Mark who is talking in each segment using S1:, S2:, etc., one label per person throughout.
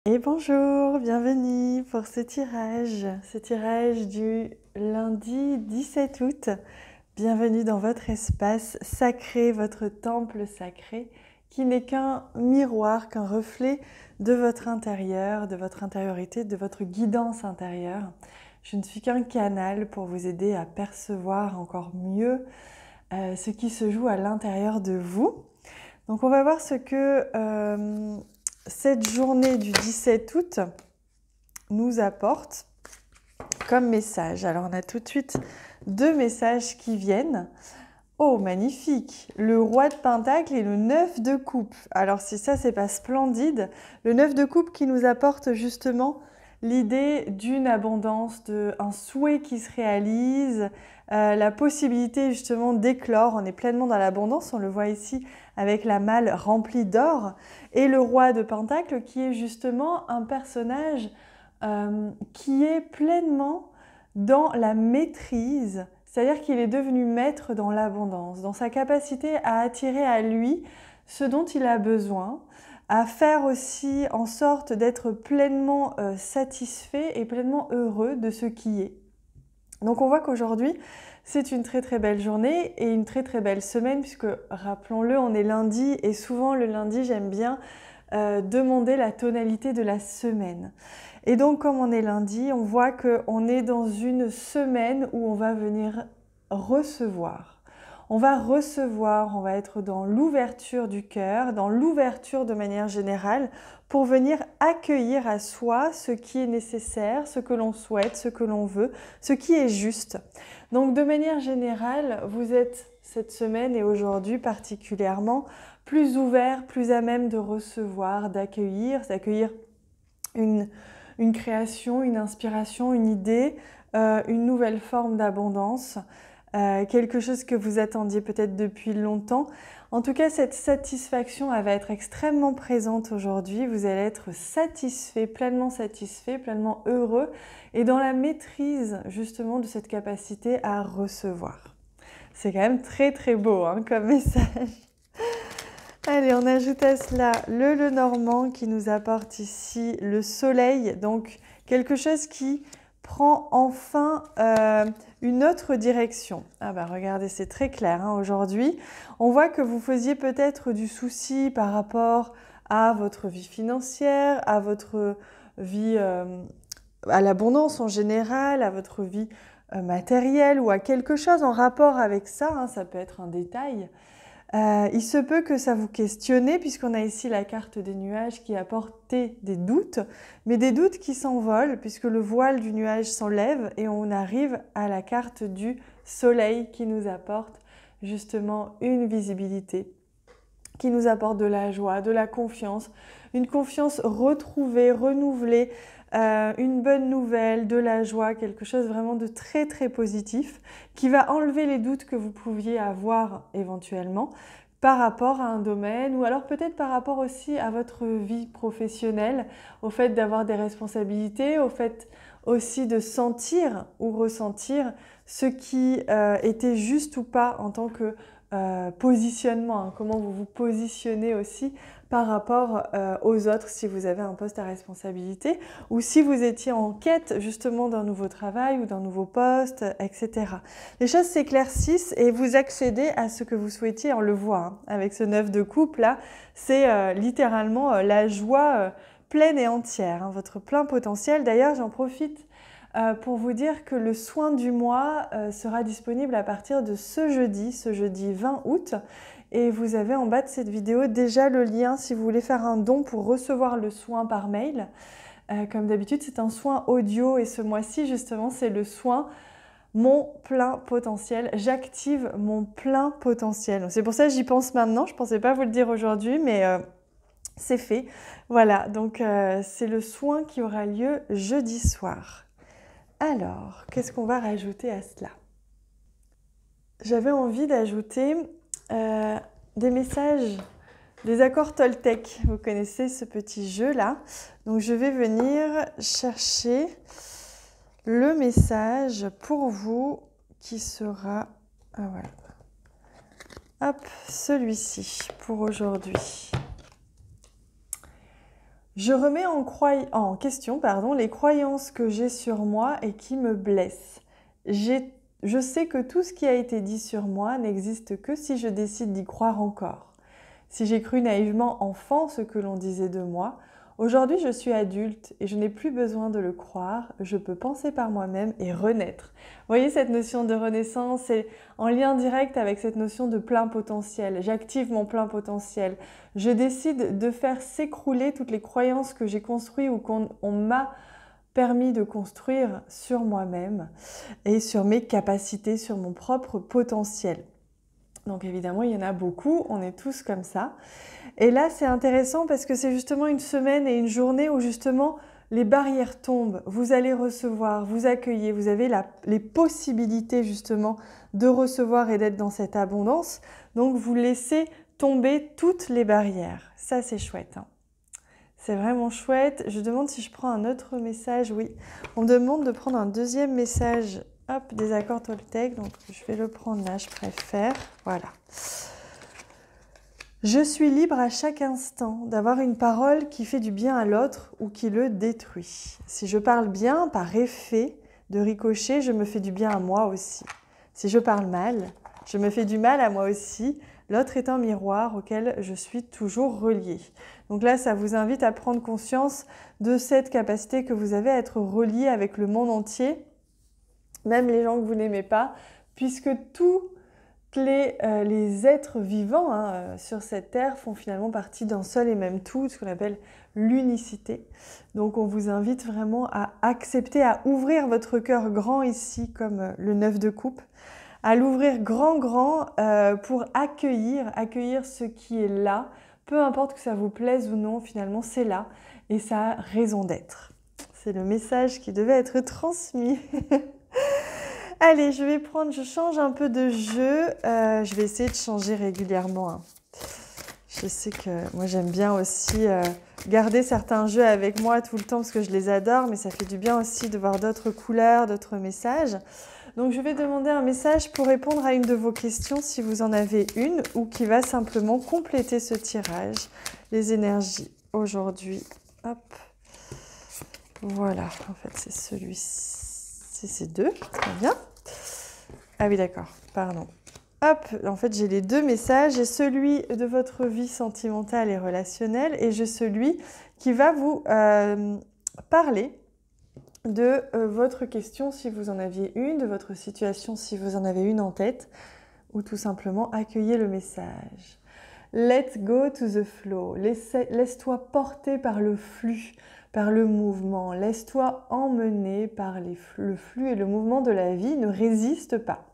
S1: Et bonjour, bienvenue pour ce tirage du lundi 17 août. Bienvenue dans votre espace sacré, votre temple sacré, qui n'est qu'un miroir, qu'un reflet de votre intérieur, de votre intériorité, de votre guidance intérieure. Je ne suis qu'un canal pour vous aider à percevoir encore mieux ce qui se joue à l'intérieur de vous. Donc on va voir ce que cette journée du 17 août nous apporte comme message. Alors on a tout de suite deux messages qui viennent. Oh, magnifique! Le roi de Pentacle et le 9 de coupe. Alors si ça, c'est pas splendide, le 9 de coupe qui nous apporte justement l'idée d'une abondance, d'un souhait qui se réalise, la possibilité justement d'éclore. On est pleinement dans l'abondance, on le voit ici avec la malle remplie d'or. Et le roi de Pentacle qui est justement un personnage qui est pleinement dans la maîtrise. C'est-à-dire qu'il est devenu maître dans l'abondance, dans sa capacité à attirer à lui ce dont il a besoin, à faire aussi en sorte d'être pleinement satisfait et pleinement heureux de ce qui est. Donc on voit qu'aujourd'hui, c'est une très très belle journée et une très très belle semaine puisque, rappelons-le, on est lundi et souvent le lundi, j'aime bien demander la tonalité de la semaine. Et donc, comme on est lundi, on voit qu'on est dans une semaine où on va venir recevoir. On va recevoir, on va être dans l'ouverture du cœur, dans l'ouverture de manière générale, pour venir accueillir à soi ce qui est nécessaire, ce que l'on souhaite, ce que l'on veut, ce qui est juste. Donc, de manière générale, vous êtes cette semaine et aujourd'hui particulièrement plus ouvert, plus à même de recevoir, d'accueillir une création, une inspiration, une idée, une nouvelle forme d'abondance, quelque chose que vous attendiez peut-être depuis longtemps. En tout cas, cette satisfaction, elle va être extrêmement présente aujourd'hui. Vous allez être satisfait, pleinement heureux et dans la maîtrise justement de cette capacité à recevoir. C'est quand même très très beau comme message. Allez, on ajoute à cela le Lenormand qui nous apporte ici le soleil, donc quelque chose qui prend enfin une autre direction. Ah bah regardez, c'est très clair aujourd'hui. On voit que vous faisiez peut-être du souci par rapport à votre vie financière, à votre vie, à l'abondance en général, à votre vie matérielle ou à quelque chose en rapport avec ça, ça peut être un détail. Il se peut que ça vous questionne puisqu'on a ici la carte des nuages qui apportait des doutes, mais des doutes qui s'envolent puisque le voile du nuage s'enlève et on arrive à la carte du soleil qui nous apporte justement une visibilité, qui nous apporte de la joie, de la confiance, une confiance retrouvée, renouvelée, une bonne nouvelle, de la joie, quelque chose vraiment de très très positif qui va enlever les doutes que vous pouviez avoir éventuellement par rapport à un domaine ou alors peut-être par rapport aussi à votre vie professionnelle, au fait d'avoir des responsabilités, au fait aussi de sentir ou ressentir ce qui était juste ou pas en tant que positionnement, comment vous vous positionnez aussi par rapport aux autres si vous avez un poste à responsabilité ou si vous étiez en quête justement d'un nouveau travail ou d'un nouveau poste, etc. Les choses s'éclaircissent et vous accédez à ce que vous souhaitiez, on le voit avec ce 9 de coupe là, c'est littéralement la joie pleine et entière, votre plein potentiel. D'ailleurs, j'en profite pour vous dire que le soin du mois sera disponible à partir de ce jeudi 20 août. Et vous avez en bas de cette vidéo déjà le lien si vous voulez faire un don pour recevoir le soin par mail. Comme d'habitude, c'est un soin audio et ce mois-ci, justement, c'est le soin mon plein potentiel. J'active mon plein potentiel. C'est pour ça que j'y pense maintenant. Je ne pensais pas vous le dire aujourd'hui, mais c'est fait. Voilà, donc c'est le soin qui aura lieu jeudi soir. Alors, qu'est-ce qu'on va rajouter à cela? J'avais envie d'ajouter des messages, des accords Toltec. Vous connaissez ce petit jeu-là. Donc, je vais venir chercher le message pour vous qui sera... Ah voilà. Hop, celui-ci pour aujourd'hui. Je remets en question les croyances que j'ai sur moi et qui me blessent. Je sais que tout ce qui a été dit sur moi n'existe que si je décide d'y croire encore. Si j'ai cru naïvement enfant ce que l'on disait de moi, aujourd'hui je suis adulte et je n'ai plus besoin de le croire, je peux penser par moi-même et renaître. Vous voyez, cette notion de renaissance est en lien direct avec cette notion de plein potentiel. J'active mon plein potentiel. Je décide de faire s'écrouler toutes les croyances que j'ai construites ou qu'on m'a permis de construire sur moi-même et sur mes capacités, sur mon propre potentiel. Donc évidemment, il y en a beaucoup, on est tous comme ça. Et là, c'est intéressant parce que c'est justement une semaine et une journée où justement les barrières tombent. Vous allez recevoir, vous accueillez, vous avez les possibilités justement de recevoir et d'être dans cette abondance. Donc vous laissez tomber toutes les barrières. Ça, c'est chouette, hein. C'est vraiment chouette. Je demande si je prends un autre message. Oui, on me demande de prendre un deuxième message. Hop, des accords Toltec. Donc, je vais le prendre là, je préfère. Voilà. Je suis libre à chaque instant d'avoir une parole qui fait du bien à l'autre ou qui le détruit. Si je parle bien, par effet de ricochet, je me fais du bien à moi aussi. Si je parle mal, je me fais du mal à moi aussi. L'autre est un miroir auquel je suis toujours reliée. Donc là, ça vous invite à prendre conscience de cette capacité que vous avez à être relié avec le monde entier, même les gens que vous n'aimez pas, puisque tous les êtres vivants sur cette terre font finalement partie d'un seul et même tout, ce qu'on appelle l'unicité. Donc on vous invite vraiment à accepter, à ouvrir votre cœur grand ici, comme le 9 de coupe, à l'ouvrir grand pour accueillir ce qui est là, peu importe que ça vous plaise ou non, finalement c'est là et ça a raison d'être. C'est le message qui devait être transmis. Allez, je change un peu de jeu. Je vais essayer de changer régulièrement, hein. Je sais que moi j'aime bien aussi garder certains jeux avec moi tout le temps parce que je les adore, mais ça fait du bien aussi de voir d'autres couleurs, d'autres messages. Donc je vais demander un message pour répondre à une de vos questions si vous en avez une ou qui va simplement compléter ce tirage. Les énergies aujourd'hui. Hop. Voilà, en fait c'est celui-ci. C'est ces deux, très bien. Ah oui, d'accord, pardon. Hop, en fait, j'ai les deux messages. J'ai celui de votre vie sentimentale et relationnelle et j'ai celui qui va vous parler de votre question si vous en aviez une, de votre situation si vous en avez une en tête, ou tout simplement accueillez le message. Let's go to the flow. Laisse-toi porter par le flux, par le mouvement. Laisse-toi emmener par le flux et le mouvement de la vie. Ne résiste pas.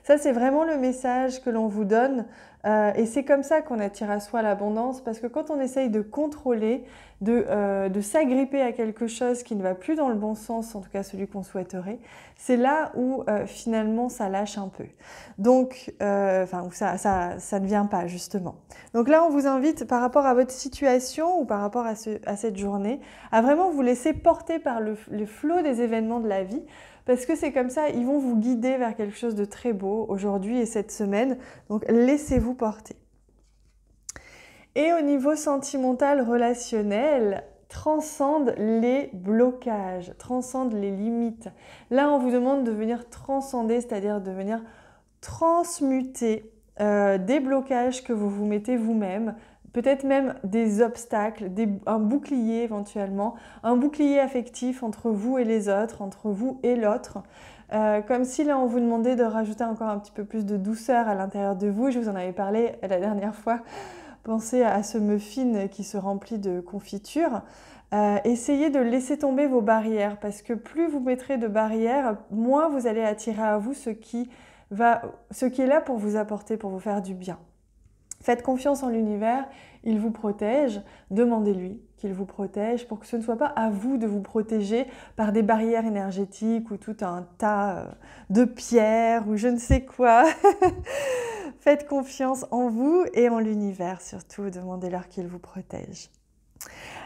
S1: Ça, c'est vraiment le message que l'on vous donne et c'est comme ça qu'on attire à soi l'abondance parce que quand on essaye de contrôler, de s'agripper à quelque chose qui ne va plus dans le bon sens, en tout cas celui qu'on souhaiterait, c'est là où finalement ça lâche un peu. Donc, où ça ne vient pas justement. Donc là, on vous invite par rapport à votre situation ou par rapport à cette journée à vraiment vous laisser porter par le flot des événements de la vie. Parce que c'est comme ça, ils vont vous guider vers quelque chose de très beau aujourd'hui et cette semaine. Donc, laissez-vous porter. Et au niveau sentimental, relationnel, transcende les blocages, transcende les limites. Là, on vous demande de venir transcender, c'est-à-dire de venir transmuter des blocages que vous vous mettez vous-même, peut-être même des obstacles, un bouclier éventuellement, un bouclier affectif entre vous et les autres, entre vous et l'autre. Comme si là on vous demandait de rajouter encore un petit peu plus de douceur à l'intérieur de vous. Je vous en avais parlé la dernière fois. Pensez à ce muffin qui se remplit de confiture. Essayez de laisser tomber vos barrières parce que plus vous mettrez de barrières, moins vous allez attirer à vous ce qui est là pour vous apporter, pour vous faire du bien. Faites confiance en l'univers, il vous protège, demandez-lui qu'il vous protège pour que ce ne soit pas à vous de vous protéger par des barrières énergétiques ou tout un tas de pierres ou je ne sais quoi. Faites confiance en vous et en l'univers surtout, demandez-leur qu'il vous protège.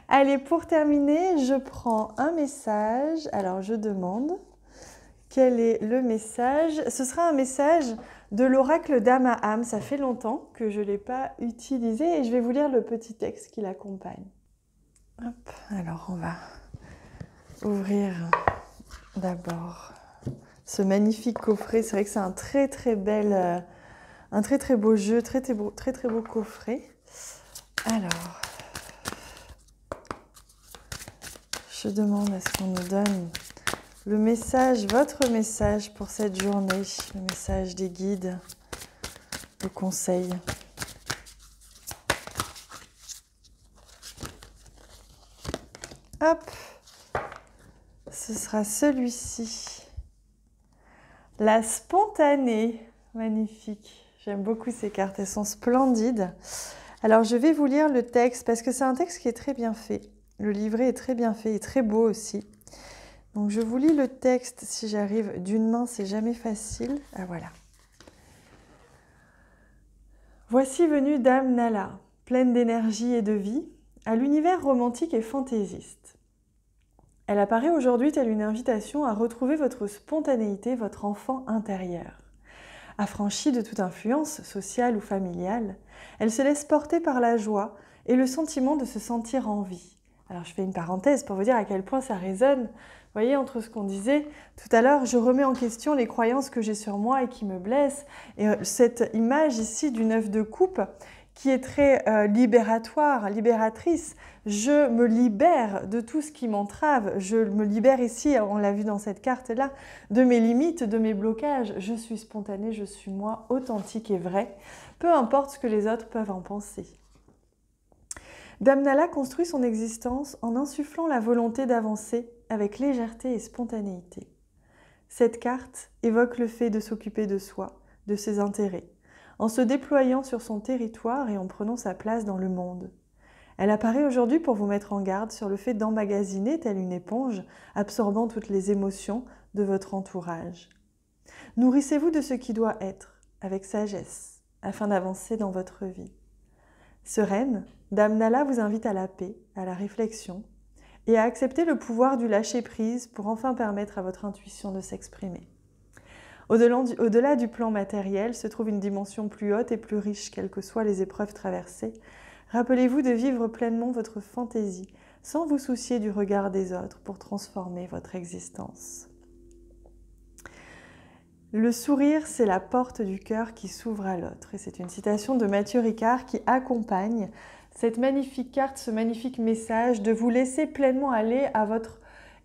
S1: Allez, pour terminer, je prends un message. Alors, je demande quel est le message. Ce sera un message de l'oracle d'Amaham. Ça fait longtemps que je ne l'ai pas utilisé et je vais vous lire le petit texte qui l'accompagne. Hop, alors on va ouvrir d'abord ce magnifique coffret. C'est vrai que c'est un très très beau jeu, très beau coffret. Alors, je demande à ce qu'on nous donne le message, votre message pour cette journée, le message des guides, le conseil. Hop, ce sera celui-ci. La spontanée, magnifique. J'aime beaucoup ces cartes, elles sont splendides. Alors je vais vous lire le texte parce que c'est un texte qui est très bien fait. Le livret est très bien fait et très beau aussi. Donc je vous lis le texte si j'arrive d'une main, c'est jamais facile. Ah voilà. Voici venue Dame Nala, pleine d'énergie et de vie, à l'univers romantique et fantaisiste. Elle apparaît aujourd'hui telle une invitation à retrouver votre spontanéité, votre enfant intérieur. Affranchie de toute influence sociale ou familiale, elle se laisse porter par la joie et le sentiment de se sentir en vie. Alors je fais une parenthèse pour vous dire à quel point ça résonne. Vous voyez, entre ce qu'on disait tout à l'heure, je remets en question les croyances que j'ai sur moi et qui me blessent. Et cette image ici du 9 de coupe, qui est très libératoire, libératrice. Je me libère de tout ce qui m'entrave. Je me libère ici, on l'a vu dans cette carte-là, de mes limites, de mes blocages. Je suis spontanée, je suis moi, authentique et vraie. Peu importe ce que les autres peuvent en penser. Dame Nala construit son existence en insufflant la volonté d'avancer avec légèreté et spontanéité. Cette carte évoque le fait de s'occuper de soi, de ses intérêts, en se déployant sur son territoire et en prenant sa place dans le monde. Elle apparaît aujourd'hui pour vous mettre en garde sur le fait d'emmagasiner, telle une éponge, absorbant toutes les émotions de votre entourage. Nourrissez-vous de ce qui doit être, avec sagesse, afin d'avancer dans votre vie. Sereine, Dame Nala vous invite à la paix, à la réflexion et à accepter le pouvoir du lâcher-prise pour enfin permettre à votre intuition de s'exprimer. Au-delà du plan matériel se trouve une dimension plus haute et plus riche, quelles que soient les épreuves traversées. Rappelez-vous de vivre pleinement votre fantaisie, sans vous soucier du regard des autres pour transformer votre existence. Le sourire, c'est la porte du cœur qui s'ouvre à l'autre. Et c'est une citation de Mathieu Ricard qui accompagne cette magnifique carte, ce magnifique message de vous laisser pleinement aller à votre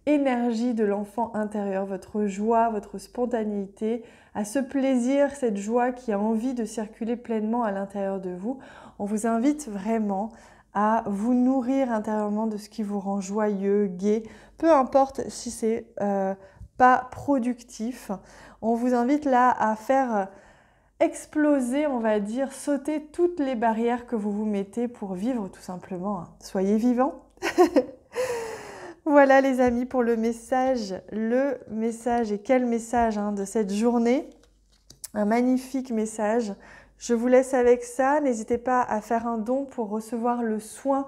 S1: énergie de l'enfant intérieur, votre joie, votre spontanéité, à ce plaisir, cette joie qui a envie de circuler pleinement à l'intérieur de vous. On vous invite vraiment à vous nourrir intérieurement de ce qui vous rend joyeux, gai, peu importe si c'est pas productif. On vous invite là à faire exploser, on va dire, sauter toutes les barrières que vous vous mettez pour vivre tout simplement. Soyez vivants. Voilà les amis pour le message et quel message de cette journée, un magnifique message. Je vous laisse avec ça, n'hésitez pas à faire un don pour recevoir le soin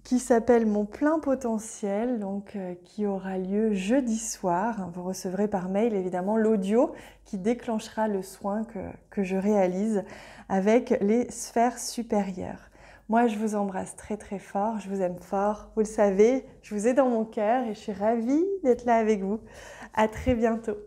S1: qui s'appelle Mon plein potentiel, donc qui aura lieu jeudi soir. Vous recevrez par mail évidemment l'audio qui déclenchera le soin que je réalise avec les sphères supérieures. Moi, je vous embrasse très très fort, je vous aime fort. Vous le savez, je vous ai dans mon cœur et je suis ravie d'être là avec vous. À très bientôt.